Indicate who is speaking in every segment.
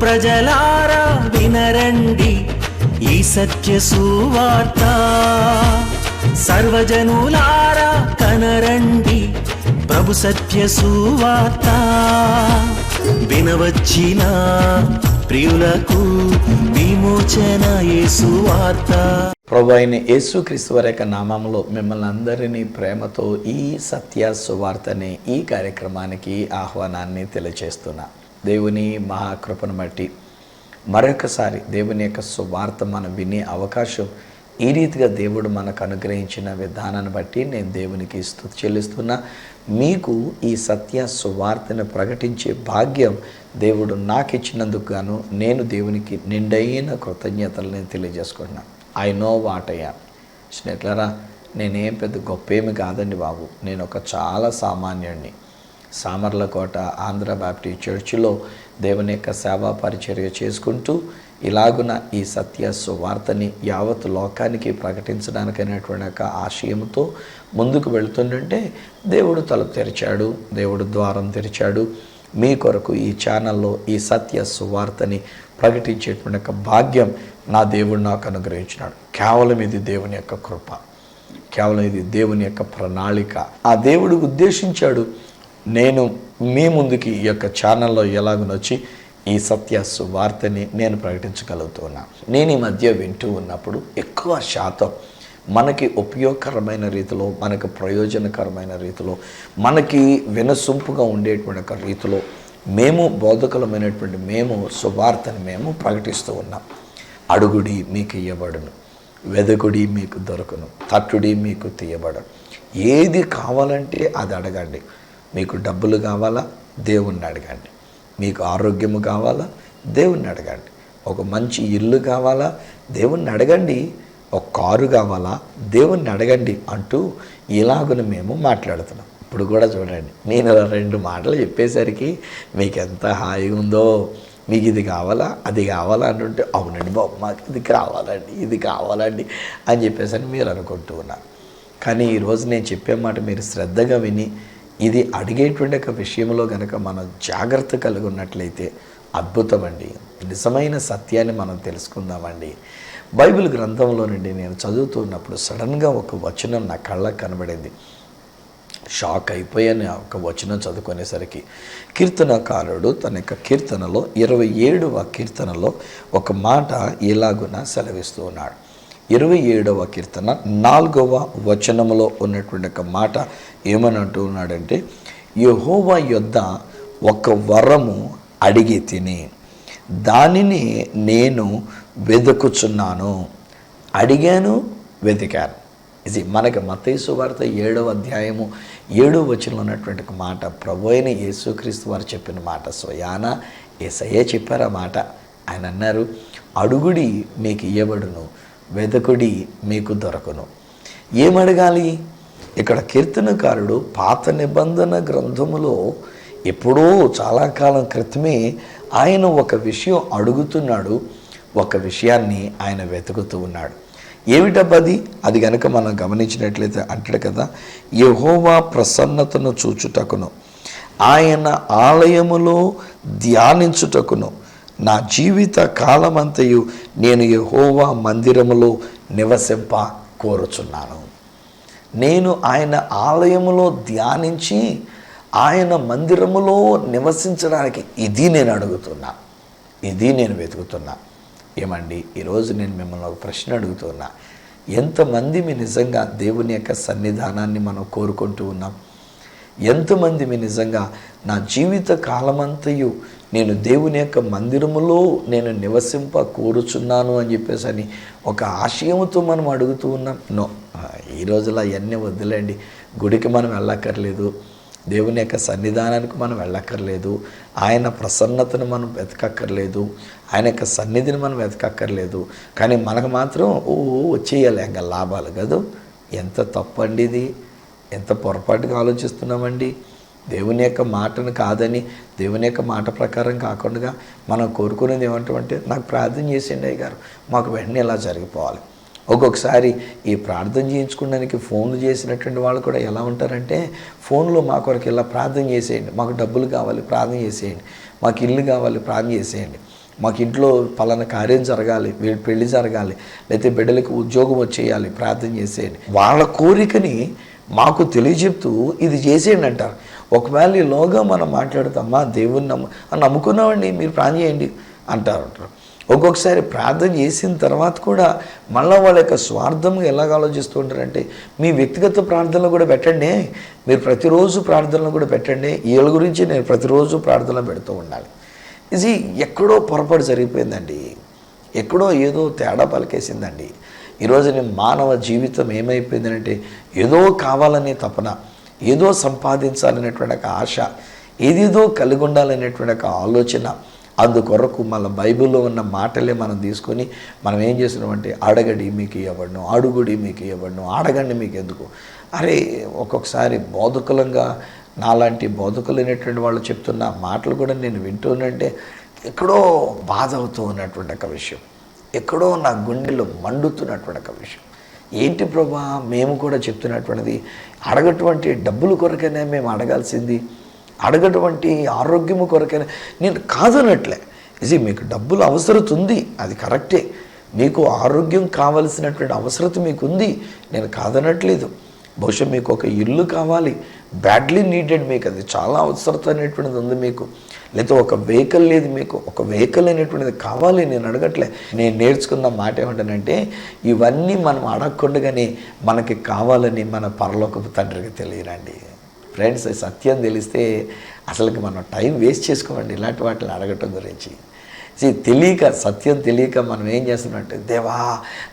Speaker 1: ప్రజలారా వినరండి ఈ సత్య సువార్త, సర్వజనులారా కనరండి ప్రభు సత్య సువార్త. వినవచ్చిన ప్రియులకు విమోచన యేసు వార్త.
Speaker 2: ప్రభు అయిన యేసుక్రీస్తు వారి యొక్క నామములో మిమ్మల్ని అందరినీ ప్రేమతో ఈ సత్య సువార్త అనే ఈ కార్యక్రమానికి ఆహ్వానాన్ని తెలియజేస్తున్నా. దేవుని మహాకృపను బట్టి మరొకసారి దేవుని యొక్క సువార్త మనం వినే అవకాశం ఈ రీతిగా దేవుడు మనకు అనుగ్రహించిన విధానాన్ని బట్టి నేను దేవునికి స్తుతి చెల్లిస్తున్నా. మీకు ఈ సత్య సువార్తను ప్రకటించే భాగ్యం దేవుడు నాకు ఇచ్చినందుకు గాను నేను దేవునికి నిండైన కృతజ్ఞతలను తెలియజేసుకుంటున్నాను. I know what I yam. స్నేహితులారా, నేనేం పెద్ద గొప్ప ఏమి కాదండి బాబు. నేను ఒక చాలా సామాన్యుడిని. సామర్లకోట ఆంధ్ర బాప్టిస్ట్ చర్చిలో దేవుని యొక్క సేవా పరిచర్య చేసుకుంటూ ఇలాగున ఈ సత్య సువార్తని యావత్ లోకానికి ప్రకటించడానికైనటువంటి ఒక ఆశయంతో ముందుకు వెళుతుంటే దేవుడు తలుపు తెరిచాడు, దేవుడు ద్వారం తెరిచాడు. మీ కొరకు ఈ ఛానల్లో ఈ సత్య సువార్తని ప్రకటించేటువంటి ఒక భాగ్యం నా దేవుడు నాకు అనుగ్రహించినాడు. కేవలం ఇది దేవుని యొక్క కృప, కేవలం ఇది దేవుని యొక్క ప్రణాళిక. ఆ దేవుడు ఉద్దేశించాడు నేను మీ ముందుకి ఈ యొక్క ఛానల్లో ఎలాగనొచ్చి ఈ సత్య సువార్తని నేను ప్రకటించగలుగుతున్నాను. నేను ఈ మధ్య వింటూ ఉన్నప్పుడు ఎక్కువ శాతం మనకి ఉపయోగకరమైన రీతిలో, మనకు ప్రయోజనకరమైన రీతిలో, మనకి వినసొంపుగా ఉండేటువంటి ఒక రీతిలో మేము బోధకులమైనటువంటి మేము సువార్తని మేము ప్రకటిస్తూ ఉన్నాం. అడుగుడి మీకు ఇయ్యబడును, వెదకుడి మీకు దొరకను, తట్టుడి మీకు తీయబడను. ఏది కావాలంటే అది అడగండి. మీకు డబ్బులు కావాలా, దేవుణ్ణి అడగండి. మీకు ఆరోగ్యము కావాలా, దేవుణ్ణి అడగండి. ఒక మంచి ఇల్లు కావాలా, దేవుణ్ణి అడగండి. ఒక కారు కావాలా, దేవుణ్ణి అడగండి అంటూ ఇలాగున మేము మాట్లాడుతున్నాం. ఇప్పుడు కూడా చూడండి, నేను 2 మాటలు చెప్పేసరికి మీకు ఎంత హాయిగా ఉందో. మీకు ఇది కావాలా, అది కావాలా అంటుంటే అవునండి బాబు మాకు ఇది కావాలండి, ఇది కావాలండి అని చెప్పేసరి మీరు అనుకుంటూ ఉన్నారు. కానీ ఈరోజు నేను చెప్పే మాట మీరు శ్రద్ధగా విని ఇది అడిగేటువంటి ఒక విషయంలో కనుక మనం జాగ్రత్త కలిగి ఉన్నట్లయితే అద్భుతం అండి. నిజమైన సత్యాన్ని మనం తెలుసుకుందామండి. బైబిల్ గ్రంథంలో నుండి నేను చదువుతున్నప్పుడు సడన్గా ఒక వచనం నా కళ్ళకు కనబడింది. షాక్ అయిపోయాను ఒక వచనం చదువుకునేసరికి. కీర్తనకారుడు తన యొక్క కీర్తనలో 27వ కీర్తనలో ఒక మాట ఇలాగున సెలవిస్తూ ఉన్నాడు. 27వ కీర్తన 4వ వచనములో ఉన్నటువంటి ఒక మాట ఏమని అంటూ ఉన్నాడంటే, యెహోవా యొద్ద ఒక వరము అడిగి తిని దానిని నేను వెతుకుచున్నాను. అడిగాను, వెతికాను. ఇది మనకి మత్తయి సువార్త 7వ అధ్యాయము 7వ వచనంలో ఉన్నటువంటి ఒక మాట. ప్రభు అయిన యేసుక్రీస్తు వారు చెప్పిన మాట. స్వయాన యేసయ్యే చెప్పారు ఆ మాట. ఆయన అన్నారు, అడుగుడి మీకు ఇయ్యబడును, వెదకుడి మీకు దొరకను. ఏమడగాలి? ఇక్కడ కీర్తనకారుడు పాత నిబంధన గ్రంథములో ఎప్పుడో చాలా కాలం క్రితమే ఆయన ఒక విషయం అడుగుతున్నాడు, ఒక విషయాన్ని ఆయన వెతుకుతూ ఉన్నాడు. ఏమిటబ్బది? అది కనుక మనం గమనించినట్లయితే అంటాడు కదా, యెహోవా ప్రసన్నతను చూచుటకును ఆయన ఆలయములో ధ్యానించుటకును నా జీవిత కాలమంతయు నేను యెహోవా మందిరములో నివసింప కోరుచున్నాను. నేను ఆయన ఆలయములో ధ్యానించి ఆయన మందిరములో నివసించడానికి ఇది నేను అడుగుతున్నా, ఇది నేను వెతుకుతున్నా. ఏమండి, ఈరోజు నేను మిమ్మల్ని ఒక ప్రశ్న అడుగుతున్నా. ఎంతమంది మీ నిజంగా దేవుని యొక్క సన్నిధానాన్ని మనం కోరుకుంటూ ఉన్నాం? ఎంతమంది మీ నిజంగా నా జీవిత కాలమంతయు నేను దేవుని యొక్క మందిరములో నేను నివసింప కోరుచున్నాను అని చెప్పేసి అని ఒక ఆశయంతో మనం అడుగుతూ ఉన్నాం? నో, ఈ రోజుల్లో అవన్నీ వద్దులేండి. గుడికి మనం వెళ్ళక్కర్లేదు, దేవుని యొక్క సన్నిధానానికి మనం వెళ్ళక్కర్లేదు, ఆయన ప్రసన్నతను మనం వెతకక్కర్లేదు, ఆయన యొక్క సన్నిధిని మనం వెతకక్కర్లేదు. కానీ మనకు మాత్రం వచ్చేయాలి ఇంకా లాభాలు కదా. ఎంత తప్పండి ఇది, ఎంత పొరపాటుగా ఆలోచిస్తున్నామండి. దేవుని యొక్క మాటను కాదని, దేవుని యొక్క మాట ప్రకారం కాకుండా మనం కోరుకునేది ఏమంటామంటే, నాకు ప్రార్థన చేసేయండి అయ్య గారు, మాకు వెంటనే ఇలా జరిగిపోవాలి. ఒక్కొక్కసారి ఈ ప్రార్థన చేయించుకోవడానికి ఫోన్లు చేసినటువంటి వాళ్ళు కూడా ఎలా ఉంటారంటే, ఫోన్లో మా కొరకు ఇలా ప్రార్థన చేసేయండి, మాకు డబ్బులు కావాలి, ప్రార్థన చేసేయండి, మాకు ఇల్లు కావాలి, ప్రార్థన చేసేయండి. మాకు ఇంట్లో పలానా కార్యం జరగాలి, వీడి పెళ్లి జరగాలి, లేకపోతే బిడ్డలకు ఉద్యోగం వచ్చేయాలి, ప్రార్థన చేసేయండి. వాళ్ళ కోరికని మాకు తెలియజెప్తూ ఇది చేసేయండి అంటారు. ఒకవేళ ఈలోగా మనం మాట్లాడుతామా దేవుని నమ్ముకున్నామండి, మీరు ప్రార్థన చేయండి అంటారు. ఒక్కొక్కసారి ప్రార్థన చేసిన తర్వాత కూడా మళ్ళీ వాళ్ళ యొక్క స్వార్థంగా ఎలాగ ఆలోచిస్తూ ఉంటారంటే, మీ వ్యక్తిగత ప్రార్థనలు కూడా పెట్టండి, మీరు ప్రతిరోజు ప్రార్థనలు కూడా పెట్టండి, వీళ్ళ గురించి నేను ప్రతిరోజు ప్రార్థనలు పెడుతూ ఉండాలి. ఇది ఎక్కడో పొరపాటు జరిగిపోయిందండి, ఎక్కడో ఏదో తేడా పలికేసిందండి. ఈరోజు నేను మానవ జీవితం ఏమైపోయిందంటే, ఏదో కావాలనే తపన, ఏదో సంపాదించాలనేటువంటి ఒక ఆశ, ఏదేదో కలిగి ఉండాలనేటువంటి ఒక ఆలోచన, అందుకొరకు మళ్ళీ బైబిల్లో ఉన్న మాటలే మనం తీసుకొని మనం ఏం చేస్తున్నామంటే, అడగడి మీకు ఇవ్వబడును, అడుగుడి మీకు ఇవ్వబడును, అడగండి మీకు ఎందుకు. అరే ఒక్కొక్కసారి బోధకులంగా నాలాంటి బోధకులైనటువంటి వాళ్ళు చెప్తున్న మాటలు కూడా నేను వింటూనంటే ఎక్కడో బాధ అవుతూ ఉన్నటువంటి ఒక విషయం, ఎక్కడో నా గుండెలో మండుతున్నటువంటి ఒక విషయం. ఏంటి ప్రభా, మేము కూడా చెప్తున్నటువంటిది అడగటువంటి డబ్బుల కొరకైనా మేము అడగాల్సింది, అడగటువంటి ఆరోగ్యము కొరకైనా. నేను కాదనట్లే, ఇది మీకు డబ్బులు అవసరం ఉంది, అది కరెక్టే, మీకు ఆరోగ్యం కావలసినటువంటి అవసరం మీకు ఉంది, నేను కాదనట్లేదు. బహుశా మీకు ఒక ఇల్లు కావాలి, బ్యాడ్లీ నీడెడ్, మీకు అది చాలా అవసరం అనేటువంటిది ఉంది మీకు. లేకపోతే ఒక వెహికల్ లేదు, మీకు ఒక వెహికల్ అనేటువంటిది కావాలి, నేను అడగట్లే. నేను నేర్చుకున్న మాట ఏమంటానంటే, ఇవన్నీ మనం అడగకుండానే మనకి కావాలని మన పరలోకపు తండ్రికి తెలియరండి. ఫ్రెండ్స్, సత్యం తెలిస్తే అసలుకి మనం టైం వేస్ట్ చేసుకోమండి ఇలాంటి వాటిని అడగటం గురించి. తెలియక, సత్యం తెలియక మనం ఏం చేస్తున్నట్టు, దేవా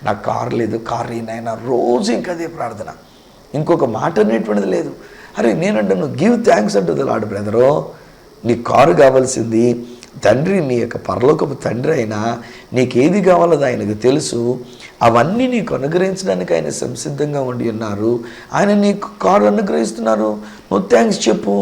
Speaker 2: నాకు కారు లేదు, కారు ఈయన రోజు ఇంకదే ప్రార్థన, ఇంకొక మాట అనేటువంటిది లేదు. అరే నేనంటాను, గివ్ థ్యాంక్స్ అంటుంది లాడు బ్రదరు. నీ కారు కావాల్సింది తండ్రి, నీ యొక్క పరలోకపు తండ్రి అయినా నీకేది కావాలో ఆయనకు తెలుసు. అవన్నీ నీకు అనుగ్రహించడానికి ఆయన సంసిద్ధంగా ఉండి ఉన్నారు. ఆయన నీకు కారు అనుగ్రహిస్తున్నారు, నువ్వు థ్యాంక్స్ చెప్పు.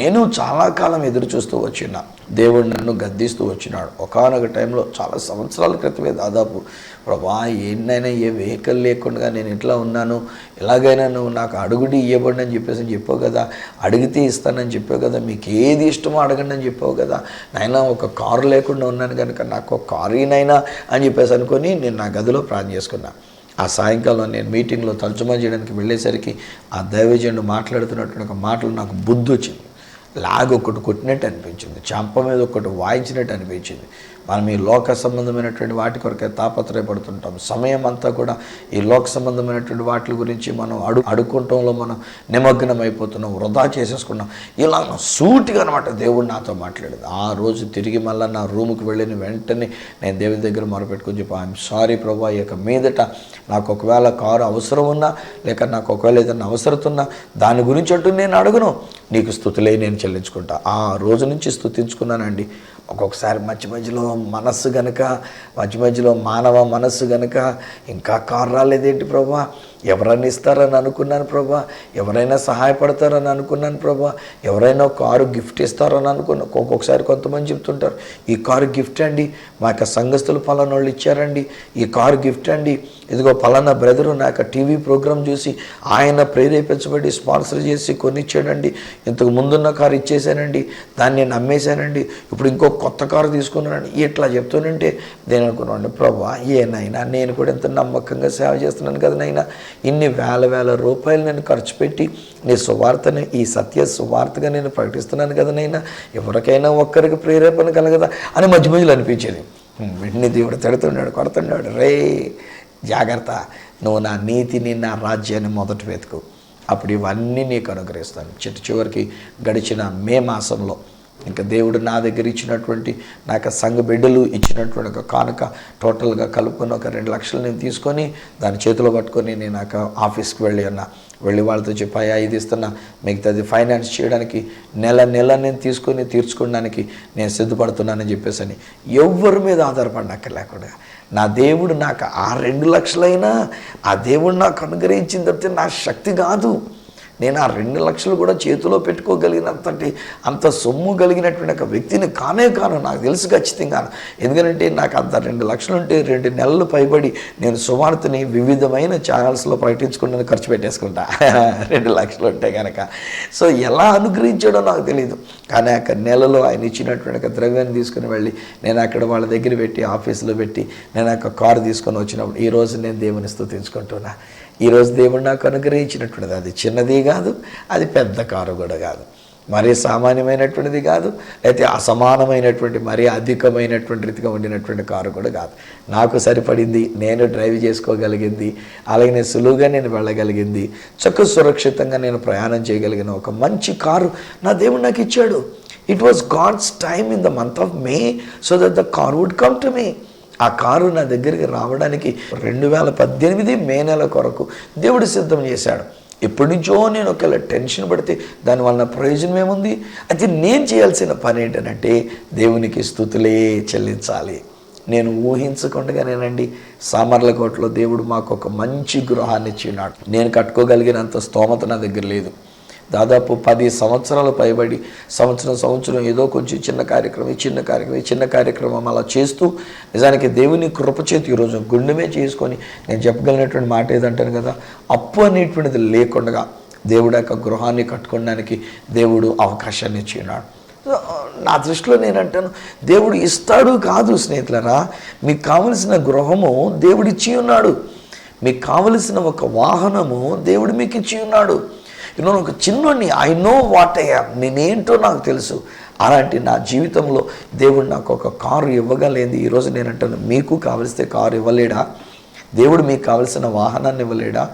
Speaker 2: నేను చాలా కాలం ఎదురు చూస్తూ వచ్చిన, దేవుడు నన్ను గద్దిస్తూ వచ్చినాడు. ఒకానొక టైంలో చాలా సంవత్సరాల క్రితమే, దాదాపు ప్రభా ఏంటైనా ఏ వెహికల్ లేకుండా నేను ఎట్లా ఉన్నాను, ఎలాగైనా నువ్వు నాకు అడుగుడి ఇవ్వబడి అని చెప్పావు కదా, అడిగితే ఇస్తానని చెప్పావు కదా, మీకు ఏది ఇష్టమో అడగండి అని చెప్పావు కదా, నాయనా ఒక కారు లేకుండా ఉన్నాను కనుక నాకు ఒక కారునైనా అని చెప్పేసి అనుకొని నేను నా గదిలో ప్రార్థన చేసుకున్నా. ఆ సాయంకాలం నేను మీటింగ్లో తర్జుమా చేయడానికి వెళ్ళేసరికి ఆ దైవజనుడు మాట్లాడుతున్నటువంటి ఒక మాటలు నాకు బుద్ధి వచ్చింది. ఒకటి కొట్టినట్టు అనిపించింది, చెంప మీద ఒకటి వాయించినట్టు అనిపించింది. మనం ఈ లోక సంబంధమైనటువంటి వాటి కొరకే తాపత్రయపడుతుంటాం. సమయం అంతా కూడా ఈ లోక సంబంధమైనటువంటి వాటి గురించి మనం అడుక్కుంటంలో మనం నిమగ్నం అయిపోతున్నాం, వృధా చేసేసుకున్నాం. ఇలా సూటిగా అనమాట దేవుడు నాతో మాట్లాడేది. ఆ రోజు తిరిగి మళ్ళీ నా రూమ్కి వెళ్ళిన వెంటనే నేను దేవుని దగ్గర మొరపెట్టుకుని చెప్పి, ఐఎమ్ సారీ ప్రభా, ఇక మీదట నాకు ఒకవేళ కారు అవసరం ఉన్నా, లేక నాకు ఒకవేళ ఏదైనా అవసరం ఉన్నా దాని గురించి అంటూ నేను అడుగును, నీకు స్తుతులే నేను చెల్లించుకుంటా. ఆ రోజు నుంచి స్తుతించుకున్నానండి. ఒక్కొక్కసారి మధ్య మధ్యలో మనస్సు గనక, మధ్య మధ్యలో మానవ మనస్సు గనక, ఇంకా కారు రాలేదేంటి ప్రభా, ఎవరైనా ఇస్తారని అనుకున్నాను ప్రభా, ఎవరైనా సహాయపడతారని అనుకున్నాను ప్రభా, ఎవరైనా కారు గిఫ్ట్ ఇస్తారని అనుకున్నాను. ఒక్కొక్కసారి కొంతమంది చెప్తుంటారు, ఈ కారు గిఫ్ట్ అండి, మా యొక్క సంఘస్థులు పలానా వాళ్ళు ఇచ్చారండి, ఈ కారు గిఫ్ట్ అండి, ఇదిగో పలానా బ్రదరు నా యొక్క టీవీ ప్రోగ్రాం చూసి ఆయన ప్రేరేపించబడి స్పాన్సర్ చేసి కొనిచ్చాడండి, ఇంతకు ముందున్న కారు ఇచ్చేసానండి, దాన్ని నేను అమ్మేశానండి, ఇప్పుడు ఇంకో కొత్త కారు తీసుకున్నానండి, ఇట్లా చెప్తానంటే నేను అనుకున్నాను, ప్రభా ఏనైనా నేను కూడా ఎంత నమ్మకంగా సేవ చేస్తున్నాను కదా నైనా, ఇన్ని వేల రూపాయలు నేను ఖర్చు పెట్టి నీ సువార్తని, ఈ సత్య సువార్తగా నేను ప్రకటిస్తున్నాను కదా నైనా, ఎవరికైనా ఒక్కరికి ప్రేరేపణ కలగదా అని మధ్య మధ్యలో అనిపించేది. వెంటనే దేవుడు తిడుతున్నాడు, కొడుతున్నాడు, రే జాగ్రత్త, నువ్వు నా నీతిని నా రాజ్యాన్ని మొదట వెతుకు, అప్పుడు ఇవన్నీ నీకు అనుగ్రహిస్తాను. చివరికి గడిచిన మే మాసంలో ఇంకా దేవుడు నా దగ్గర ఇచ్చినటువంటి నాకు సంఘ బిడ్డలు ఇచ్చినటువంటి ఒక కానుక టోటల్గా కలుపుకొని ఒక 2 లక్షలు నేను తీసుకొని దాని చేతిలో పట్టుకొని నేను ఆఫీస్కి వెళ్ళి వాళ్ళతో చెప్పాయా, ఇది ఇస్తున్నా, మిగతాది ఫైనాన్స్ చేయడానికి నెల నేను తీసుకొని తీర్చుకోవడానికి నేను సిద్ధపడుతున్నానని చెప్పేసి ఎవరి మీద ఆధారపడనక్కర్లేకుండా నా దేవుడు నాకు ఆ 2 లక్షలైనా ఆ దేవుడు నాకు అనుగ్రహించిన తప్పితే నా శక్తి కాదు. నేను ఆ 2 లక్షలు కూడా చేతిలో పెట్టుకోగలిగినంతటి అంత సొమ్ము కలిగినటువంటి ఒక వ్యక్తిని కాను, నాకు తెలుసు ఖచ్చితంగా. ఎందుకంటే నాకు అంత 2 లక్షలు ఉంటే 2 నెలలు పైబడి నేను సువార్తని వివిధమైన ఛానల్స్లో ప్రకటించుకుంటే ఖర్చు పెట్టేసుకుంటా 2 లక్షలు ఉంటే కనుక. సో ఎలా అనుగ్రహించాడో నాకు తెలియదు. కానీ అక్కడ నెలలో ఆయన ఇచ్చినటువంటి ఒక ద్రవ్యాన్ని తీసుకుని వెళ్ళి నేను అక్కడ వాళ్ళ దగ్గర పెట్టి ఆఫీసులో పెట్టి నేను ఒక కారు తీసుకొని వచ్చినప్పుడు ఈరోజు నేను దేవుని స్తుతించుకుంటున్నా. ఈరోజు దేవుడు నాకు అనుగ్రహించినటువంటిది అది చిన్నది కాదు, అది పెద్ద కారు కూడా కాదు, మరీ సామాన్యమైనటువంటిది కాదు, అయితే అసమానమైనటువంటి మరీ అధికమైనటువంటి రీతిగా ఉండినటువంటి కారు కూడా కాదు. నాకు సరిపడింది, నేను డ్రైవ్ చేసుకోగలిగింది, అలాగే నేను సులువుగా నేను వెళ్ళగలిగింది, చక్కగా సురక్షితంగా నేను ప్రయాణం చేయగలిగిన ఒక మంచి కారు నా దేవుడు నాకు ఇచ్చాడు. It was God's time in the month of May so that the car would come to me. ఆ కారు నా దగ్గరికి రావడానికి 2018 మే నెల కొరకు దేవుడు సిద్ధం చేశాడు. ఎప్పటి నుంచో నేను ఒకవేళ టెన్షన్ పడితే దానివల్ల ప్రయోజనం ఏముంది? అయితే నేను చేయాల్సిన పని ఏంటంటే దేవునికి స్తుతులే చెల్లించాలి. నేను ఊహించకుండానేనండి సామర్లకోటలో దేవుడు మాకు ఒక మంచి గృహాన్ని ఇచ్చినాడు. నేను కట్టుకోగలిగినంత స్తోమత నా దగ్గర లేదు. దాదాపు 10 సంవత్సరాలు పైబడి సంవత్సరం ఏదో కొంచెం చిన్న కార్యక్రమం అలా చేస్తూ నిజానికి దేవుని కృపచేతి ఈరోజు గుండెమే చేసుకొని నేను చెప్పగలిగినటువంటి మాట ఏదంటాను కదా, అప్పు అనేటువంటిది లేకుండా దేవుడు యొక్క గృహాన్ని కట్టుకోవడానికి దేవుడు అవకాశాన్ని ఇచ్చినాడు. నా దృష్టిలో నేనంటాను, దేవుడు ఇస్తాడు కాదు స్నేహితులరా, మీకు కావలసిన గృహము దేవుడు ఇచ్చి ఉన్నాడు, మీకు కావలసిన ఒక వాహనము దేవుడు మీకు ఇచ్చి ఉన్నాడు. ఒక చిన్నోడిని I know what I am, నేనేంటో నాకు తెలుసు. అలాంటి నా జీవితంలో దేవుడు నాకు ఒక కారు ఇవ్వగలేదు. ఈరోజు నేనంటాను, మీకు కావలిస్తే కారు ఇవ్వలేడా? దేవుడు మీకు కావలసిన వాహనాన్ని ఇవ్వలేడా?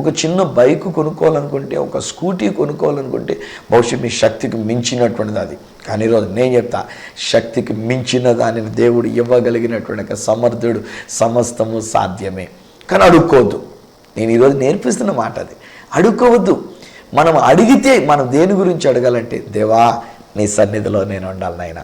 Speaker 2: ఒక చిన్న బైక్ కొనుక్కోవాలనుకుంటే, ఒక స్కూటీ కొనుక్కోవాలనుకుంటే బహుశా మీ శక్తికి మించినటువంటిది అది. కానీ ఈరోజు నేను చెప్తా, శక్తికి మించిన దానిని దేవుడు ఇవ్వగలిగినటువంటి ఒక సమర్థుడు, సమస్తము సాధ్యమే. కానీ అడుక్కోవద్దు. నేను ఈరోజు నేర్పిస్తున్న మాట అది, అడుక్కోవద్దు. మనం అడిగితే మనం దేని గురించి అడగాలంటే, దేవా నీ సన్నిధిలో నేను ఉండాలి నాయన,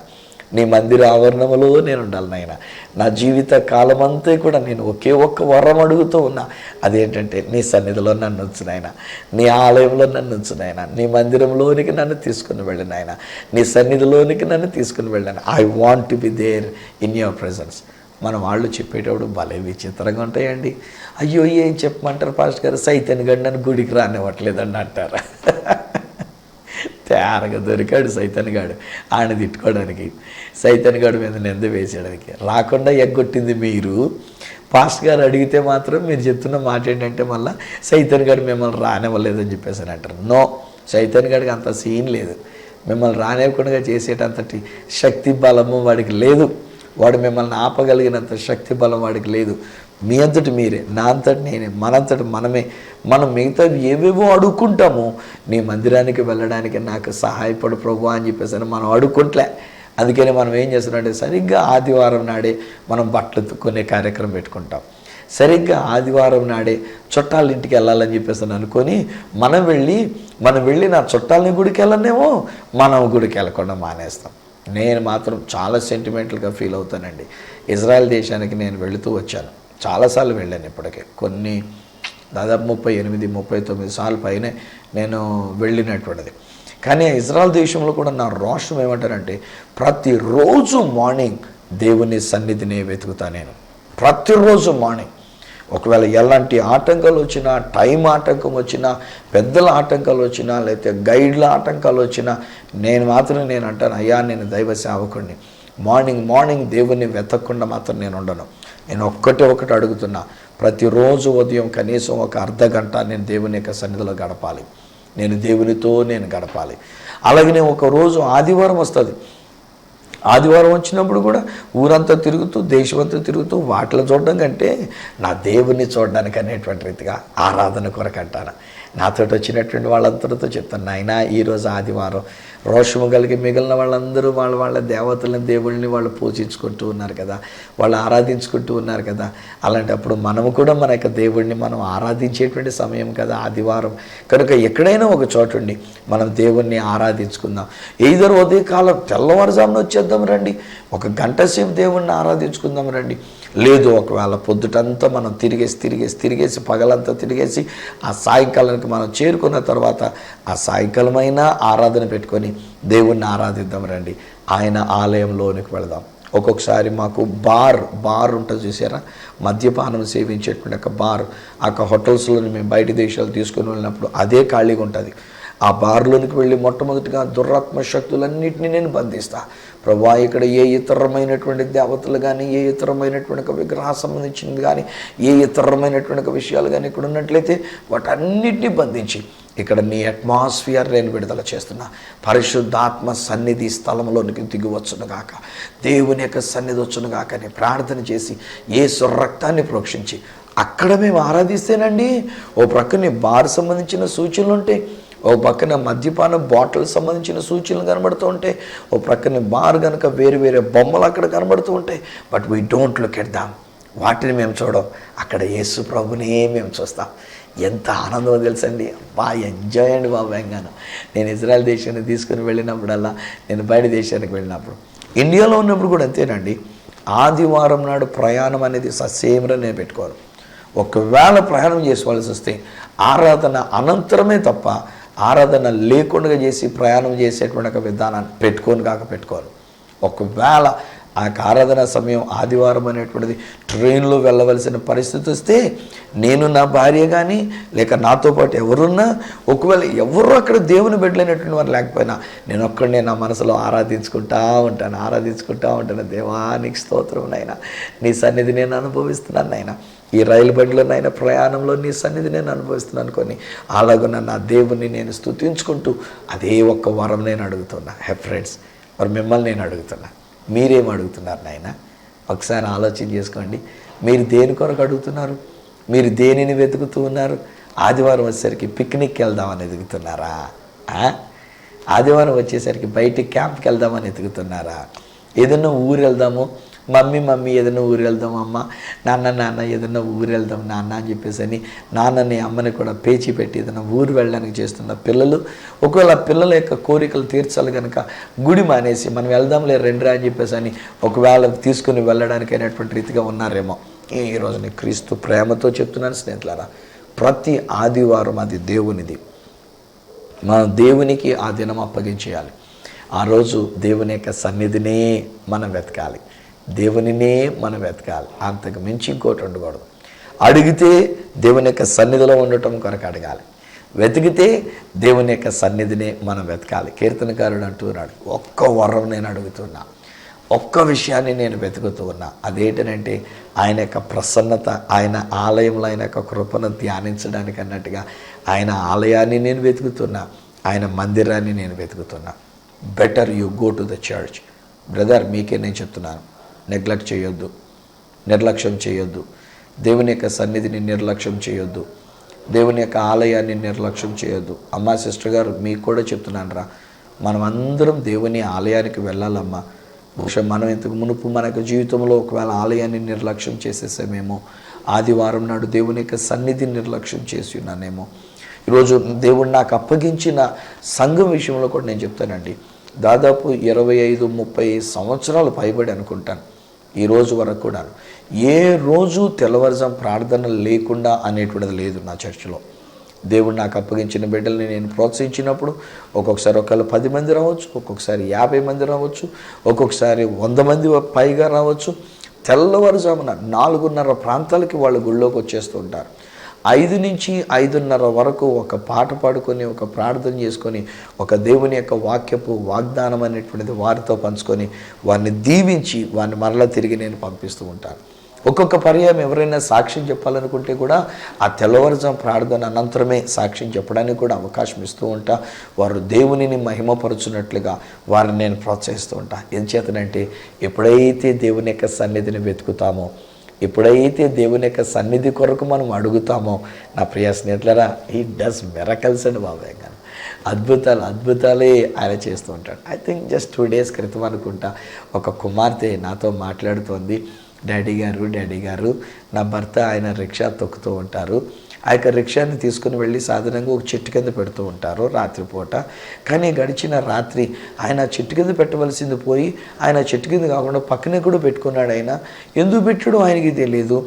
Speaker 2: నీ మందిర ఆవరణములో నేను ఉండాలి నాయన, నా జీవిత కాలమంతా కూడా నేను ఒకే ఒక్క వరం అడుగుతూ ఉన్నా, అదేంటంటే నీ సన్నిధిలో నన్ను ఉంచు నాయన, నీ ఆలయంలో నన్ను ఉంచు నాయన, నీ మందిరంలోనికి నన్ను తీసుకుని వెళ్ళి నాయన, నీ సన్నిధిలోనికి నన్ను తీసుకుని వెళ్ళాను. I want to be there in your presence. మన వాళ్ళు చెప్పేటప్పుడు భలే విచిత్రంగా ఉంటాయండి. అయ్యో ఏం చెప్పమంటారు పాస్టర్ గారు, సైతన్ గడు నన్ను గుడికి రానివ్వట్లేదండి అంటారు. తేరగా దొరికాడు సైతన్ గాడు ఆయన తిట్టుకోవడానికి, సైతన్ గాడు మీద నింద వేసేయడానికి. రాకుండా ఎగ్గొట్టింది మీరు. పాస్టర్ గారు అడిగితే మాత్రం మీరు చెప్తున్న మాట ఏంటంటే మళ్ళీ సైతన్ గారు మిమ్మల్ని రానివ్వలేదని చెప్పేసి అని అంటారు. నో, సైతన్ గాడికి అంత సీన్ లేదు. మిమ్మల్ని రానివ్వకుండా చేసేటంతటి శక్తి బలము వాడికి లేదు. వాడు మిమ్మల్ని ఆపగలిగినంత శక్తి బలం వాడికి లేదు. మీ అంతటి మీరే, నా అంతటి నేనే, మనంతటి మనమే. మనం మిగతా ఏవేవో అడుక్కుంటామో, నీ మందిరానికి వెళ్ళడానికి నాకు సహాయపడు ప్రభు అని చెప్పేసి మనం అడుక్కుంటలే. అందుకని మనం ఏం చేస్తున్నామంటే సరిగ్గా ఆదివారం నాడే మనం బట్టలు కొనే కార్యక్రమం పెట్టుకుంటాం. సరిగ్గా ఆదివారం నాడే చుట్టాల ఇంటికి వెళ్ళాలని చెప్పేసి అనుకొని మనం వెళ్ళి నా చుట్టాలని గుడికి వెళ్ళనేమో మనం గుడికి వెళ్ళకుండా మానేస్తాం. నేను మాత్రం చాలా సెంటిమెంటల్గా ఫీల్ అవుతానండి. ఇజ్రాయెల్ దేశానికి నేను వెళుతూ వచ్చాను, చాలాసార్లు వెళ్ళాను. ఇప్పటికే దాదాపు 38-39 సార్లు పైనే నేను వెళ్ళినటువంటిది. కానీ ఇజ్రాయెల్ దేశంలో కూడా నా రోషం ఏమంటారంటే, ప్రతిరోజు మార్నింగ్ దేవుని సన్నిధిని వెతుకుతా నేను. ప్రతిరోజు మార్నింగ్ ఒకవేళ ఎలాంటి ఆటంకాలు వచ్చినా, టైం ఆటంకం వచ్చినా, పెద్దల ఆటంకాలు వచ్చినా, లేకపోతే గైడ్ల ఆటంకాలు వచ్చినా, నేను అంటాను, అయ్యా నేను దైవ సేవకుడిని, మార్నింగ్ దేవుణ్ణి వెతకకుండా మాత్రం నేను ఉండను. నేను ఒకటి అడుగుతున్నా, ప్రతిరోజు ఉదయం కనీసం ఒక అర్ధ గంట నేను దేవుని యొక్క సన్నిధిలో గడపాలి, నేను దేవునితో నేను గడపాలి. అలాగనే ఒక రోజు ఆదివారం వస్తుంది, ఆదివారం వచ్చినప్పుడు కూడా ఊరంతా తిరుగుతూ, దేశమంతా తిరుగుతూ వాటిలో చూడడం కంటే నా దేవుణ్ణి చూడడానికి అనేటువంటి రీతిగా ఆరాధన కొరకు అంటాను. నాతో వచ్చినటువంటి వాళ్ళందరితో చెప్తాను, నాయనా ఈరోజు ఆదివారం, రోషము కలిగి మిగిలిన వాళ్ళందరూ వాళ్ళ దేవతలను, దేవుళ్ళని వాళ్ళు పూజించుకుంటూ ఉన్నారు కదా, వాళ్ళు ఆరాధించుకుంటూ ఉన్నారు కదా. అలాంటప్పుడు మనము కూడా మన యొక్క దేవుడిని మనం ఆరాధించేటువంటి సమయం కదా ఆదివారం. కనుక ఎక్కడైనా ఒక చోటుండి మనం దేవుణ్ణి ఆరాధించుకుందాం. ఏదో ఉదయకాలం తెల్లవారుజామున వచ్చేద్దాం రండి, ఒక గంట సేపు దేవుణ్ణి ఆరాధించుకుందాం రండి. లేదు, ఒకవేళ పొద్దుటంతా మనం తిరిగేసి పగలంతా తిరిగేసి ఆ సాయంకాలానికి మనం చేరుకున్న తర్వాత ఆ సాయంకాలమైనా ఆరాధన పెట్టుకొని దేవుణ్ణి ఆరాధిద్దాం రండి. ఆయన ఆలయంలోనికి వెళదాం. ఒక్కొక్కసారి మాకు బార్ ఉంటుంది చూసారా, మద్యపానం సేవించేటువంటి ఒక బార్. ఆ హోటల్స్లో మేము బయట దేశాలు తీసుకుని వెళ్ళినప్పుడు అదే ఖాళీగా ఉంటుంది. ఆ బార్లోనికి వెళ్ళి మొట్టమొదటిగా దురాత్మ శక్తులన్నింటినీ నేను బంధిస్తా. ప్రభువా, ఇక్కడ ఏ ఇతరమైనటువంటి దేవతలు కానీ, ఏ ఇతరమైనటువంటి ఒక విగ్రహ సంబంధించినది కానీ, ఏ ఇతరమైనటువంటి ఒక విషయాలు కానీ ఇక్కడ ఉన్నట్లయితే వాటన్నిటినీ బంధించి ఇక్కడ నీ అట్మాస్ఫియర్ నేను విడుదల చేస్తున్నా. పరిశుద్ధాత్మ సన్నిధి స్థలంలోనికి దిగివచ్చునుగాక, దేవుని యొక్క సన్నిధి వచ్చునుగాక అని ప్రార్థన చేసి యేసు రక్తాన్ని ప్రోక్షించి అక్కడ మేము ఆరాధిస్తేనండి ఓ ప్రక్కనే బార్ సంబంధించిన సూచనలు ఉంటాయి, ఓ పక్కన మద్యపాన బాటిల్ సంబంధించిన సూచనలు కనబడుతూ ఉంటాయి, ఓ ప్రక్కన బార్ కనుక వేరే వేరే బొమ్మలు అక్కడ కనబడుతూ ఉంటాయి. But we don't look at them. వాటిని మేము చూడం, అక్కడ యేసు ప్రభునే మేము చూస్తాం. ఎంత ఆనందమో తెలుసండి. బాగా ఎంజాయ్ అండి బాబు. ఎంగాను నేను ఇజ్రాయెల్ దేశాన్ని తీసుకుని వెళ్ళినప్పుడల్లా, నేను బయట దేశానికి వెళ్ళినప్పుడు, ఇండియాలో ఉన్నప్పుడు కూడా అంతేనండి. ఆదివారం నాడు ప్రయాణం అనేది ససేమరా నేను పెట్టుకోను. ఒకవేళ ప్రయాణం చేసుకోవాల్సి వస్తే ఆరాధన అనంతరమే తప్ప ఆరాధన లేకుండా చేసి ప్రయాణం చేసేటువంటి ఒక విధానాన్ని పెట్టుకోను. ఒకవేళ ఆ ఆరాధన సమయం ఆదివారం అనేటువంటిది ట్రైన్లో వెళ్ళవలసిన పరిస్థితి వస్తే నేను, నా భార్య కానీ లేక నాతో పాటు ఎవరున్నా, ఒకవేళ ఎవరు అక్కడ దేవుని బిడ్డలైనటువంటి వారు లేకపోయినా నేను ఒక్కడినే నా మనసులో ఆరాధించుకుంటా ఉంటాను. దేవానికి స్తోత్రం నాయనా, నీ సన్నిధి నేను అనుభవిస్తున్నాను నాయనా. ఈ రైలు బండిలో నాయన ప్రయాణంలో నీ సన్నిధి నేను అనుభవిస్తున్నాను కొని అలాగున్న నా దేవుణ్ణి నేను స్తుతించుకుంటూ అదే ఒక్క వరం నేను అడుగుతున్నా. ఫ్రెండ్స్, మరి మిమ్మల్ని నేను అడుగుతున్నా, మీరేం అడుగుతున్నారు నాయన? ఒకసారి ఆలోచన చేసుకోండి. మీరు దేని కొరకు అడుగుతున్నారు? మీరు దేనిని వెతుకుతూ ఉన్నారు? ఆదివారం వచ్చేసరికి పిక్నిక్కి వెళ్దామని ఎదుగుతున్నారా? ఆదివారం వచ్చేసరికి బయటికి క్యాంప్కి వెళ్దామని ఎదుగుతున్నారా? ఏదన్నా ఊరు వెళ్దాము, మమ్మీ ఏదైనా ఊరు వెళ్దాం, అమ్మ నాన్న ఏదైనా ఊరు వెళ్దాం నాన్న అని చెప్పేసి అని నాన్నని అమ్మని కూడా పేచి పెట్టి ఏదైనా ఊరు వెళ్ళడానికి చేస్తున్న పిల్లలు, ఒకవేళ పిల్లల యొక్క కోరికలు తీర్చాలి కనుక గుడి మానేసి మనం వెళ్దాంలే రెండురా అని చెప్పేసి అని ఒకవేళ తీసుకుని వెళ్ళడానికి అయినటువంటి రీతిగా ఉన్నారేమో. ఈరోజు నేను క్రీస్తు ప్రేమతో చెప్తున్నాను స్నేహితులారా, ప్రతి ఆదివారం అది దేవునిది. మన దేవునికి ఆ దినం అప్పగించేయాలి. ఆ రోజు దేవుని యొక్క సన్నిధినే మనం వెతకాలి, దేవునినే మనం వెతకాలి. అంతకు మించి ఇంకోటి ఉండకూడదు. అడిగితే దేవుని యొక్క సన్నిధిలో ఉండటం కొరకు అడగాలి, వెతికితే దేవుని యొక్క సన్నిధినే మనం వెతకాలి. కీర్తనకారుడు అంటున్నాడు, ఒక్క వరం నేను అడుగుతున్నా, ఒక్క విషయాన్ని నేను వెతుకుతూ ఉన్నా. అదేంటనంటే ఆయన యొక్క ప్రసన్నత, ఆయన ఆలయంలో ఆయన యొక్క కృపను ధ్యానించడానికి అన్నట్టుగా ఆయన ఆలయాన్ని నేను వెతుకుతున్నా, ఆయన మందిరాన్ని నేను వెతుకుతున్నా. Better you go to the church. Brother, మీకే నేను చెప్తున్నాను, నెగ్లెక్ట్ చేయొద్దు, నిర్లక్ష్యం చేయొద్దు, దేవుని యొక్క సన్నిధిని నిర్లక్ష్యం చేయొద్దు, దేవుని యొక్క ఆలయాన్ని నిర్లక్ష్యం చేయొద్దు. అమ్మా సిస్టర్ గారు, మీకు కూడా చెప్తున్నాను రా, మనం అందరం దేవుని ఆలయానికి వెళ్ళాలమ్మా. బహుశా మనం ఇంతకు మునుపు మన యొక్క జీవితంలో ఒకవేళ ఆలయాన్ని నిర్లక్ష్యం చేసేసామేమో, ఆదివారం నాడు దేవుని యొక్క సన్నిధిని నిర్లక్ష్యం చేసి ఉన్నానేమో. ఈరోజు దేవుడు నాకు అప్పగించిన సంఘం విషయంలో కూడా నేను చెప్తానండి, దాదాపు 25-30 సంవత్సరాలు పైబడి అనుకుంటాను ఈ రోజు వరకు కూడా ఏ రోజు తెల్లవారుజాము ప్రార్థన లేకుండా అనేటువంటిది లేదు నా చర్చిలో. దేవుడు నాకు అప్పగించిన బిడ్డల్ని నేను ప్రోత్సహించినప్పుడు ఒక్కొక్కసారి ఒకవేళ 10 మంది రావచ్చు, ఒక్కొక్కసారి 50 మంది రావచ్చు, ఒక్కొక్కసారి 100 మంది పైగా రావచ్చు. తెల్లవారుజామున 4:30 ప్రాంతాలకి వాళ్ళు గుళ్ళోకి వచ్చేస్తూ ఉంటారు. 5 నుంచి 5:30 వరకు ఒక పాట పాడుకొని, ఒక ప్రార్థన చేసుకొని, ఒక దేవుని యొక్క వాక్యపు వాగ్దానం అనేటువంటిది వారితో పంచుకొని వారిని దీవించి వారిని మరలా తిరిగి నేను పంపిస్తూ ఉంటాను. ఒక్కొక్క పర్యాయం ఎవరైనా సాక్ష్యం చెప్పాలనుకుంటే కూడా ఆ తెల్లవారుజాము ప్రార్థన అనంతరమే సాక్ష్యం చెప్పడానికి కూడా అవకాశం ఇస్తూ ఉంటా. వారు దేవునిని మహిమపరుచున్నట్లుగా వారిని నేను ప్రోత్సహిస్తూ ఉంటా. ఏం చేతనంటే ఎప్పుడైతే దేవుని యొక్క సన్నిధిని వెతుకుతామో, ఎప్పుడైతే దేవుని యొక్క సన్నిధి కొరకు మనం అడుగుతామో, నా ప్రియ స్నేహితులారా, హీ డస్ మిరకల్స్ అండి బాబాయ్ గారు. అద్భుతాలే ఆయన చేస్తూ ఉంటాడు. ఐ థింక్ జస్ట్ 2 days క్రితం అనుకుంటా ఒక కుమార్తె నాతో మాట్లాడుతోంది, డాడీ గారు నా భర్త ఆయన రిక్షా తొక్కుతూ ఉంటారు, ఆ యొక్క రిక్షాని తీసుకుని వెళ్ళి సాధారణంగా ఒక చెట్టు కింద పెడుతూ ఉంటారు రాత్రిపూట. కానీ గడిచిన రాత్రి ఆయన చెట్టు కింద పెట్టవలసింది పోయి ఆయన చెట్టు కింద కాకుండా పక్కనే కూడా పెట్టుకున్నాడు. ఆయన ఎందుకు పెట్టాడో ఆయనకి తెలియదు.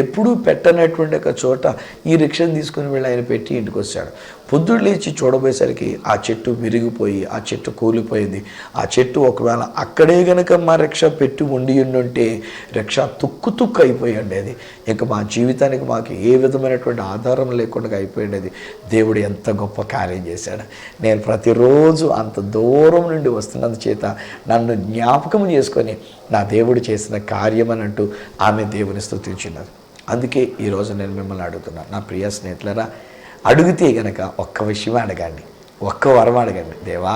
Speaker 2: ఎప్పుడూ పెట్టనటువంటి ఒక చోట ఈ రిక్షాని తీసుకుని వెళ్ళి ఆయన పెట్టి ఇంటికి వచ్చాడు. పొద్దుడు లేచి చూడబోయేసరికి ఆ చెట్టు విరిగిపోయి ఆ చెట్టు కూలిపోయింది. ఆ చెట్టు ఒకవేళ అక్కడే గనక మా రిక్షా పెట్టి ఉంటే రిక్షా తుక్కు అయిపోయి ఉండేది. ఇక మా జీవితానికి మాకు ఏ విధమైనటువంటి ఆధారం లేకుండా అయిపోయింది. దేవుడు ఎంత గొప్ప కార్యం చేశాడు. నేను ప్రతిరోజు అంత దూరం నుండి వస్తున్నందు చేత నన్ను జ్ఞాపకం చేసుకొని నా దేవుడు చేసిన కార్యం అని అంటూ ఆమె దేవుని స్తుతించినది. అందుకే ఈరోజు నేను మిమ్మల్ని అడుగుతున్నాను, నా ప్రియ స్నేహితులరా, అడిగితే గనక ఒక్క విషయం అడగండి, ఒక్క వరం అడగండి. దేవా,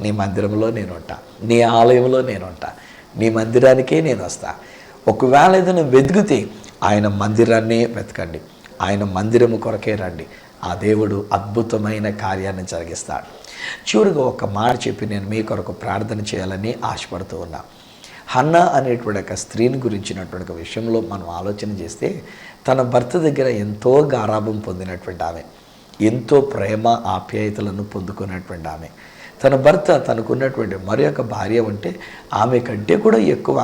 Speaker 2: నీ మందిరంలో నేను ఉంటా, నీ ఆలయంలో నేను ఉంటా, నీ మందిరానికే నేను వస్తా. ఒకవేళ ఏదైనా వెతికితే ఆయన మందిరాన్నే వెతకండి, ఆయన మందిరము కొరకే రండి. ఆ దేవుడు అద్భుతమైన కార్యాన్ని జరిగిస్తాడు. చివరిగా ఒక మాట చెప్పి నేను మీ కొరకు ప్రార్థన చేయాలని ఆశపడుతూ ఉన్నా. హన్నా అనేటువంటి ఒక స్త్రీని గురించినటువంటి ఒక విషయంలో మనం ఆలోచన చేస్తే, తన భర్త దగ్గర ఎంతో గారాభం పొందినటువంటి ఆమె, ఎంతో ప్రేమ ఆప్యాయతలను పొందుకున్నటువంటి ఆమె. తన భర్త తనకున్నటువంటి మరి ఒక భార్య ఉంటే ఆమె కంటే కూడా ఎక్కువ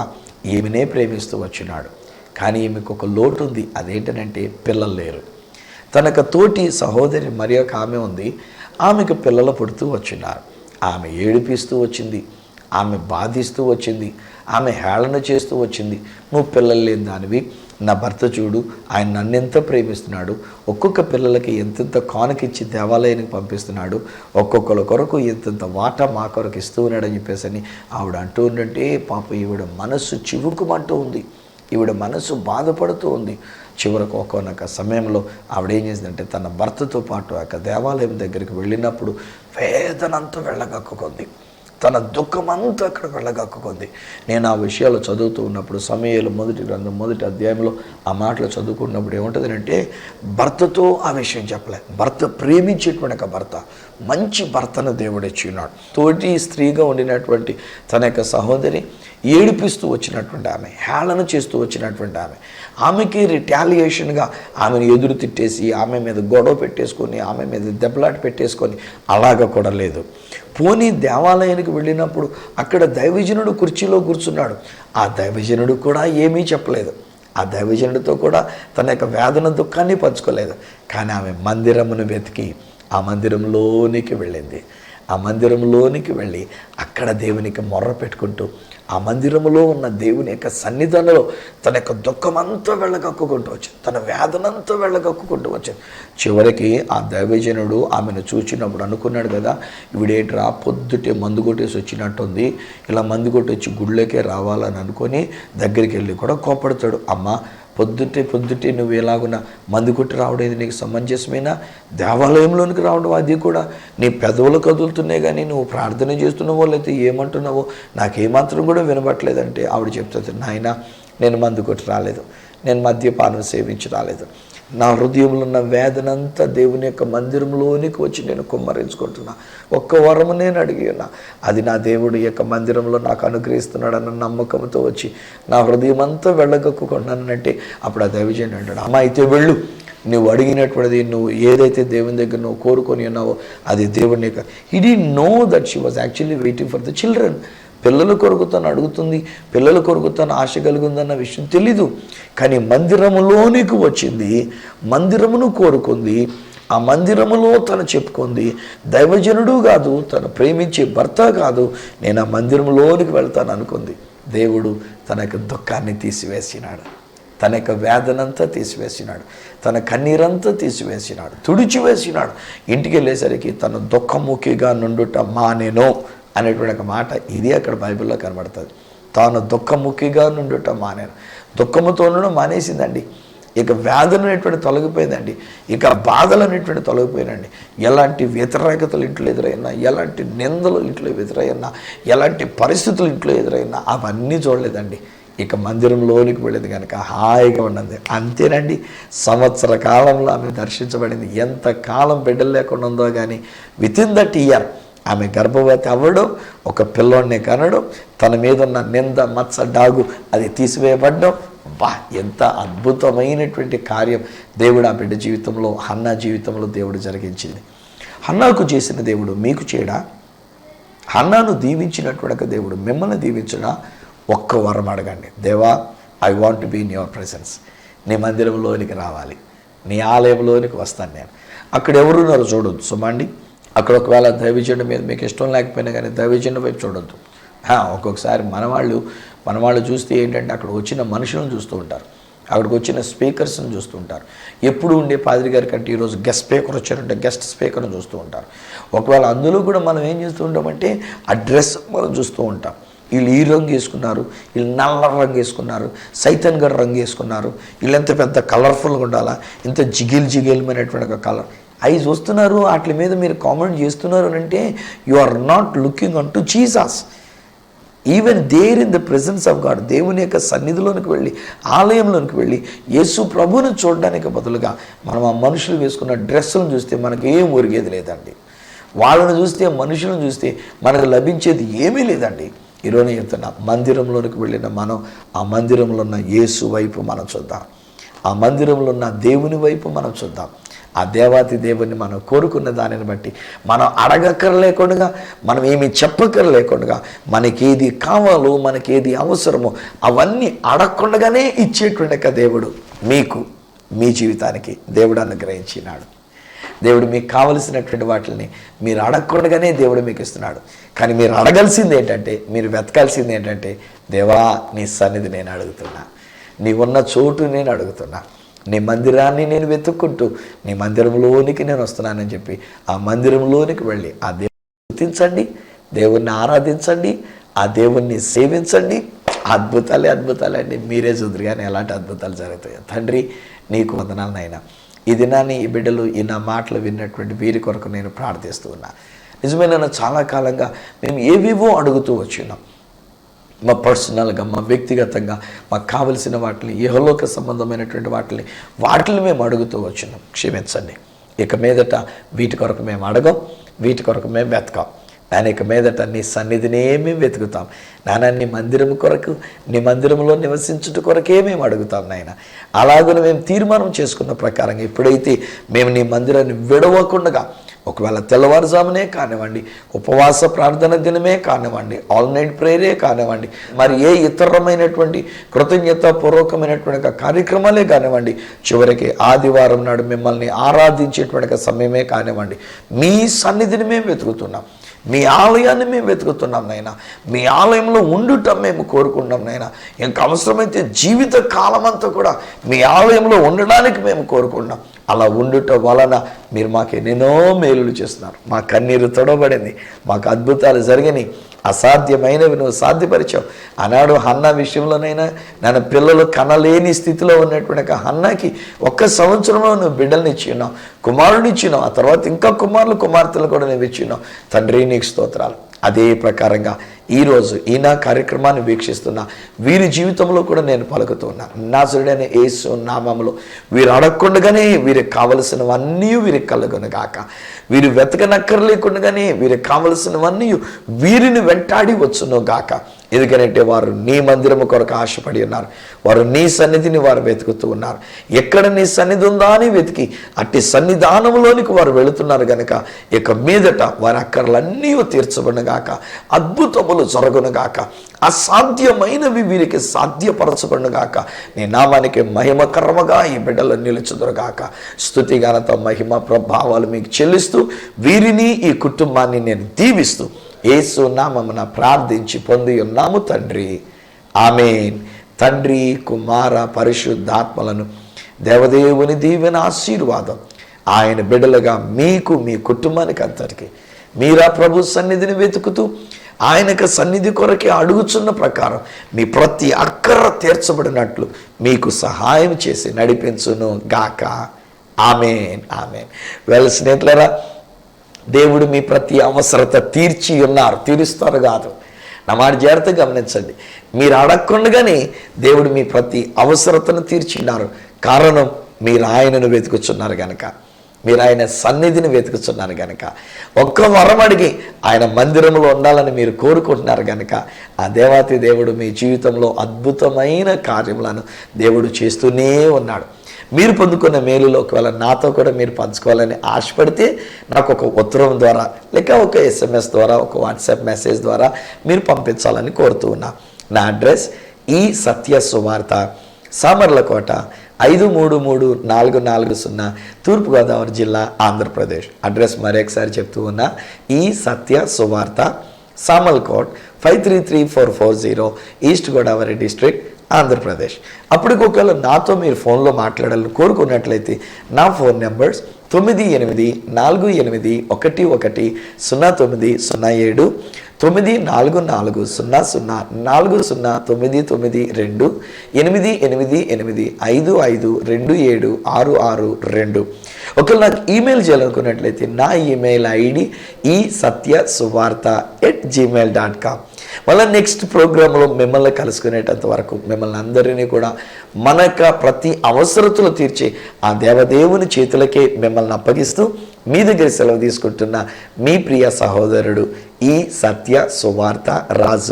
Speaker 2: ఈమెనే ప్రేమిస్తూ వచ్చినాడు. కానీ ఈమెకు ఒక లోటు ఉంది. అదేంటనంటే పిల్లలు లేరు. తనకు తోటి సహోదరి మరి ఒక ఆమె ఉంది, ఆమెకు పిల్లలు పుడుతూ వచ్చినారు. ఆమె ఏడిపిస్తూ వచ్చింది, ఆమె బాధిస్తూ వచ్చింది, ఆమె హేళన చేస్తూ వచ్చింది. నువ్వు పిల్లలు లేని దానివి, నా భర్త చూడు, ఆయన నన్నెంత ప్రేమిస్తున్నాడు, ఒక్కొక్క పిల్లలకి ఎంతెంత కానుకిచ్చి దేవాలయానికి పంపిస్తున్నాడు, ఒక్కొక్కరి కొరకు ఎంతెంత వాటా మా కొరకు ఇస్తూ ఉన్నాడని చెప్పేసి అని ఆవిడ అంటూ ఉండంటే, పాప ఈవిడ మనస్సు చివుకుమంటూ ఉంది, ఈవిడ మనస్సు బాధపడుతూ ఉంది. చివరకు ఒక్కొక్క సమయంలో ఆవిడ ఏం చేసిందంటే, తన భర్తతో పాటు ఆ దేవాలయం దగ్గరికి వెళ్ళినప్పుడు వేదనంతా వెళ్ళగక్కుకుంది, తన దుఃఖమంతా అక్కడ వెళ్ళగక్కుకుంది. నేను ఆ విషయాలు చదువుతూ ఉన్నప్పుడు సమూయేలు మొదటి గ్రంథం 1వ అధ్యాయంలో ఆ మాటలు చదువుకున్నప్పుడు ఏముంటుందంటే, భర్తతో ఆ విషయం చెప్పలే, భర్త ప్రేమించేటువంటి ఒక భర్త, మంచి భర్తను దేవుడు ఇచ్చి ఉన్నాడు. తోటి స్త్రీగా ఉండినటువంటి తన యొక్క సహోదరి ఏడిపిస్తూ వచ్చినటువంటి ఆమె, హేళన చేస్తూ వచ్చినటువంటి ఆమెకి రిటాలియేషన్గా ఆమెను ఎదురు తిట్టేసి ఆమె మీద గొడవ పెట్టేసుకొని ఆమె మీద దెబ్బలాట పెట్టేసుకొని అలాగా కూడా లేదు. పోనీ దేవాలయానికి వెళ్ళినప్పుడు అక్కడ దైవజనుడు కుర్చీలో కూర్చున్నాడు, ఆ దైవజనుడు కూడా ఏమీ చెప్పలేదు, ఆ దైవజనుడితో కూడా తన యొక్క వేదన దుఃఖాన్ని పంచుకోలేదు. కానీ ఆమె మందిరమును వెతికి ఆ మందిరంలోనికి వెళ్ళింది. ఆ మందిరంలోనికి వెళ్ళి అక్కడ దేవునికి మొర్ర పెట్టుకుంటూ ఆ మందిరంలో ఉన్న దేవుని యొక్క సన్నిధానంలో తన యొక్క దుఃఖమంతా వెళ్ళగక్కుకుంటూ వచ్చింది, తన వేదనంతా వెళ్ళగక్కుకుంటూ వచ్చింది. చివరికి ఆ దైవజనుడు ఆమెను చూచినప్పుడు అనుకున్నాడు కదా, ఇవిడేట్రా పొద్దుటే మందు కొట్టేసి వచ్చినట్టుంది, ఇలా మందు కొట్టొచ్చి గుళ్ళకే రావాలని అనుకొని దగ్గరికి వెళ్ళి కూడా కోపడతాడు. అమ్మ, పొద్దుటే నువ్వు ఎలాగున్నా మందు కొట్టి రావడం ఇది నీకు సమంజసమేనా? దేవాలయంలోనికి రావడం అది కూడా నీ పెదవులు కదులుతున్నాయి, కానీ నువ్వు ప్రార్థన చేస్తున్నావో లేకపోతే ఏమంటున్నావో నాకేమాత్రం కూడా వినబట్లేదంటే ఆవిడ చెప్తుంది, నాయన, నేను మందు కొట్టి రాలేదు, నేను మద్యపానం సేవించి రాలేదు, నా హృదయంలో ఉన్న వేదనంతా దేవుని యొక్క మందిరంలోనికి వచ్చి నేను కుమ్మరించుకుంటున్నా. ఒక్క వరము నేను అడిగి ఉన్నా, అది నా దేవుడి యొక్క మందిరంలో నాకు అనుగ్రహిస్తున్నాడన్న నమ్మకంతో వచ్చి నా హృదయం అంతా వెళ్ళగక్కుకుంటున్నానంటే అప్పుడు ఆ దైవజనుడు అంటాడు, అమ్మ, అయితే వెళ్ళు, నువ్వు అడిగినటువంటిది, నువ్వు ఏదైతే దేవుని దగ్గర నువ్వు కోరుకొని ఉన్నావో అది దేవుని యొక్క. He didn't know that she was actually waiting for the children. పిల్లల కొరకు తను అడుగుతుంది, పిల్లల కొరకు తను ఆశ కలిగి ఉందన్న విషయం తెలీదు. కానీ మందిరములోనికి వచ్చింది, మందిరమును కోరుకుంది, ఆ మందిరములో తను చెప్పుకుంది, దైవజనుడు కాదు, తను ప్రేమించే భర్త కాదు, నేను ఆ మందిరంలోనికి వెళ్తాను అనుకుంది. దేవుడు తన యొక్క దుఃఖాన్ని తీసివేసినాడు, తన యొక్క వేదనంతా తీసివేసినాడు, తన కన్నీరంతా తీసివేసినాడు, తుడిచివేసినాడు. ఇంటికి వెళ్ళేసరికి తన దుఃఖముఖిగా నుండుట మానెను అనేటువంటి ఒక మాట ఇది అక్కడ బైబిల్లో కనబడుతుంది. తాను దుఃఖముఖిగా నుండుట మానేను, దుఃఖముతో ఉండడం మానేసిందండి. ఇక వేదన అనేటువంటి తొలగిపోయిందండి, ఇక బాధలు అనేటువంటి తొలగిపోయినండి. ఎలాంటి వ్యతిరేకతలు ఇంట్లో ఎదురైనా, ఎలాంటి నిందలు ఇంట్లో ఎదురైనా, ఎలాంటి పరిస్థితులు ఇంట్లో ఎదురైనా అవన్నీ చూడలేదండి. ఇక మందిరంలోనికి వెళ్ళేది కనుక హాయిగా ఉన్నది. అంతేనండి, సంవత్సర కాలంలో ఆమె దర్శించబడింది. ఎంత కాలం బిడ్డలు లేకుండా ఉందో కానీ వితిన్ దట్ ఇయర్ ఆమె గర్భవతి అవ్వడం, ఒక పిల్లోడిని కనడం, తన మీద ఉన్న నింద మత్స డాగు అది తీసివేయబడ్డం. ఎంత అద్భుతమైనటువంటి కార్యం దేవుడు ఆ బిడ్డ జీవితంలో, హన్నా జీవితంలో దేవుడు జరిగించింది. హన్నాకు చేసిన దేవుడు మీకు చేయడా? హన్నాను దీవించినటువంటి దేవుడు మిమ్మల్ని దీవించడా? ఒక్క వరం అడగండి, దేవా, I want to be in your presence. నీ మందిరంలోనికి రావాలి, నీ ఆలయంలోనికి వస్తాను నేను. అక్కడ ఎవరున్నారో చూడొద్దు సుమండి. అక్కడ ఒకవేళ దైవజనుడి మీద మీకు ఇష్టం లేకపోయినా కానీ దైవజనుడి వైపు చూడొద్దు. ఒక్కొక్కసారి మనవాళ్ళు చూస్తే ఏంటంటే అక్కడ వచ్చిన మనుషులను చూస్తూ ఉంటారు, అక్కడికి వచ్చిన స్పీకర్స్ని చూస్తూ ఉంటారు. ఎప్పుడు ఉండే పాదిరి గారి కంటే ఈరోజు గెస్ట్ స్పీకర్ వచ్చారంటే గెస్ట్ స్పీకర్ని చూస్తూ ఉంటారు. ఒకవేళ అందులో కూడా మనం ఏం చేస్తూ ఉంటామంటే ఆ డ్రెస్ మనం చూస్తూ ఉంటాం. వీళ్ళు ఈ రంగు వేసుకున్నారు, వీళ్ళు నల్ల రంగు వేసుకున్నారు, సైతన్ గారు రంగు వేసుకున్నారు, వీళ్ళు ఎంత పెద్ద కలర్ఫుల్గా ఉండాలా, ఇంత జిగిల్మైనటువంటి ఒక కలర్ అవి చూస్తున్నారు. వాటి మీద మీరు కామెంట్ చేస్తున్నారు అని అంటే you are not looking unto Jesus. Even there in the presence of God, దేవుని యొక్క సన్నిధిలోనికి వెళ్ళి ఆలయంలోనికి వెళ్ళి యేసు ప్రభువుని చూడడానికి బదులుగా మనం ఆ మనుషులు వేసుకున్న డ్రెస్సులను చూస్తే మనకు ఏం ఒరిగేది లేదండి. వాళ్ళని చూస్తే మనుషులను చూస్తే మనకు లభించేది ఏమీ లేదండి. ఈరోజు చెప్తున్నా, మందిరంలోనికి వెళ్ళిన మనం ఆ మందిరంలో ఉన్న యేసు వైపు మనం చూద్దాం, ఆ మందిరంలో ఉన్న దేవుని వైపు మనం చూద్దాం. ఆ దేవాతి దేవుని మనం కోరుకున్న దానిని బట్టి మనం అడగక్కర్లేకుండా, మనం ఏమి చెప్పక్కర్లేకుండా, మనకేది కావాలో మనకేది అవసరమో అవన్నీ అడగకుండానే ఇచ్చేటువంటి దేవుడు మీకు మీ జీవితానికి దేవుడు అనుగ్రహించినాడు. దేవుడు మీకు కావలసినటువంటి వాటిని మీరు అడగకుండానే దేవుడు మీకు ఇస్తున్నాడు. కానీ మీరు అడగాల్సింది ఏంటంటే, మీరు వెతకాల్సింది ఏంటంటే, దేవా నీ సన్నిధి నేను అడుగుతున్నా, నీ ఉన్న చోటు నేను అడుగుతున్నా, నీ మందిరాన్ని నేను వెతుక్కుంటూ నీ మందిరంలోనికి నేను వస్తున్నానని చెప్పి ఆ మందిరంలోనికి వెళ్ళి ఆ దేవుని గుర్తించండి, దేవుణ్ణి ఆరాధించండి, ఆ దేవుణ్ణి సేవించండి. అద్భుతాలే అండి. మీరే చూద్దరు కానీ ఎలాంటి అద్భుతాలు జరుగుతాయి. తండ్రి నీకు వందనాలు నాయనా. ఈ దినాన్ని ఈ బిడ్డలు ఈ నా మాటలు విన్నటువంటి వీరి కొరకు నేను ప్రార్థిస్తూ ఉన్నా. నిజమైన చాలా కాలంగా మేము ఏవేవో అడుగుతూ వచ్చినాం, మా పర్సనల్గా మా వ్యక్తిగతంగా మాకు కావలసిన వాటిని, ఇహలోక సంబంధమైనటువంటి వాటిని మేము అడుగుతూ వచ్చినాం. క్షమించండి. ఇక మీదట వీటి కొరకు మేము అడగం, వీటి కొరకు మేము వెతకాం. నాయన ఇక మీదట నీ సన్నిధినే మేము వెతుకుతాం నాయన. నీ మందిరం కొరకు, నీ మందిరంలో నివసించుట కొరకే మేము అడుగుతాం నాయన. అలాగనే మేము తీర్మానం చేసుకున్న ప్రకారంగా ఎప్పుడైతే మేము నీ మందిరాన్ని విడవకుండా, ఒకవేళ తెల్లవారుజామునే కానివ్వండి, ఉపవాస ప్రార్థన దినమే కానివ్వండి, ఆల్ నైట్ ప్రేయరే కానివ్వండి, మరి ఏ ఇతరమైనటువంటి కృతజ్ఞతాపూర్వకమైనటువంటి కార్యక్రమాలే కానివ్వండి, చివరికి ఆదివారం నాడు మిమ్మల్ని ఆరాధించేటువంటి సమయమే కానివ్వండి, మీ సన్నిధిని మేము వెతుకుతున్నాం, మీ ఆలయాన్ని మేము వెతుకుతున్నాం నాయన. మీ ఆలయంలో ఉండుట మేము కోరుకుంటాం నాయన. ఇంకా అవసరమైతే జీవిత కాలం అంతా కూడా మీ ఆలయంలో ఉండడానికి మేము కోరుకుంటాం. అలా ఉండుట వలన మీరు మాకు ఎన్నెన్నో మేలులు చేస్తున్నారు. మా కన్నీరు తొడబడింది, మాకు అద్భుతాలు జరిగినాయి, అసాధ్యమైనవి నువ్వు సాధ్యపరిచావు. ఆనాడు హన్నా విషయంలోనైనా నన్ను పిల్లలు కనలేని స్థితిలో ఉన్నటువంటి హన్నాకి 1 సంవత్సరంలో నువ్వు బిడ్డల్ని ఇచ్చినావు, కుమారుని ఇచ్చినావు, ఆ తర్వాత ఇంకా కుమార్తెలు కూడా నువ్వు ఇచ్చినావు. తండ్రి నీకు స్తోత్రాలు. అదే ప్రకారంగా ఈరోజు ఈ నా కార్యక్రమాన్ని వీక్షిస్తున్న వీరి జీవితంలో కూడా నేను పలుకుతున్నా. నాజరుడైన యేసు నామములో వీరు అడగకుండానే వీరికి కావలసినవన్నీ వీరికి కలుగునుగాక. వీరు వెతకనక్కర్లేకుండానే వీరికి కావలసినవన్నీ వీరిని వెంటాడి వచ్చును గాక. ఎందుకంటే వారు నీ మందిరము కొరకు ఆశపడి ఉన్నారు, వారు నీ సన్నిధిని వారు వెతుకుతూ ఉన్నారు. ఎక్కడ నీ సన్నిధి ఉందా అని వెతికి అట్టి సన్నిధానంలోనికి వారు వెళుతున్నారు కనుక ఇక మీదట వారి అక్కర్లన్నీ తీర్చబడునుగాక, అద్భుతములు జరుగునుగాక, అసాధ్యమైనవి వీరికి సాధ్యపరచబడునుగాక. నీ నామానికి మహిమకరముగా ఈ బిడ్డలు నిలుచుదురుగాక. స్తుతి ఘనత మహిమ ప్రభావాలు మీకు చెల్లిస్తూ వీరిని ఈ కుటుంబాన్ని నేను దీవిస్తూ యేసు నామమున ప్రార్థించి పొంది ఉన్నాము తండ్రి, ఆమేన్. తండ్రి, కుమార, పరిశుద్ధాత్మలను దేవదేవుని దీవెన ఆశీర్వాదం ఆయన బిడ్డలుగా మీకు, మీ కుటుంబానికి అంతటికి మీరా ప్రభు సన్నిధిని వెతుకుతూ ఆయనకు సన్నిధి కొరకే అడుగుచున్న ప్రకారం మీ ప్రతి అక్కర తీర్చబడినట్లు మీకు సహాయం చేసి నడిపించును గాక. ఆమేన్, ఆమేన్. వెల్ స్నేహితులారా, దేవుడు మీ ప్రతి అవసరత తీరుస్తారు కాదు. నా మాట జాగ్రత్తగా గమనించండి. మీరు అడగకుండానే దేవుడు మీ ప్రతి అవసరతను తీర్చినారు. కారణం మీరు ఆయనను వెతుకుచున్నారు కనుక, మీరు ఆయన సన్నిధిని వెతుకుతున్నారు కనుక, ఒక్క వరం అడిగి ఆయన మందిరంలో ఉండాలని మీరు కోరుకుంటున్నారు కనుక ఆ దేవాతి దేవుడు మీ జీవితంలో అద్భుతమైన కార్యములను దేవుడు చేస్తూనే ఉన్నాడు. మీరు పొందుకున్న మేలులో ఒకవేళ నాతో కూడా మీరు పంచుకోవాలని ఆశపడితే నాకు ఒక ఉత్తరం ద్వారా లేక ఒక SMS ద్వారా, ఒక వాట్సాప్ మెసేజ్ ద్వారా మీరు పంపించాలని కోరుతూ ఉన్నా. నా అడ్రస్ ఈ సత్య సువార్త, సామర్లకోట, 533440 తూర్పుగోదావరి జిల్లా ఆంధ్రప్రదేశ్. అడ్రస్ మరొకసారి చెప్తూ ఉన్నా, ఈ Satya Suvartha, Samalkot 533440, East Godavari district, Andhra Pradesh. అప్పటికొకవేళ నాతో మీరు ఫోన్లో మాట్లాడాలని కోరుకున్నట్లయితే నా ఫోన్ నెంబర్స్ 9841110907, 9440040992, 888855276662. ఒకవేళ నాకు ఈమెయిల్ చేయాలనుకున్నట్లయితే నా ఈమెయిల్ ఐడి esatyasuvartha@gmail.com. మళ్ళీ నెక్స్ట్ ప్రోగ్రాంలో మిమ్మల్ని కలుసుకునేటంత వరకు మిమ్మల్ని అందరినీ కూడా మన యొక్క ప్రతి అవసరతలు తీర్చే ఆ దేవదేవుని చేతులకే మిమ్మల్ని అప్పగిస్తూ మీ దగ్గర సెలవు తీసుకుంటున్న మీ ప్రియ సహోదరుడు ఈ సత్య సువార్త రాజు.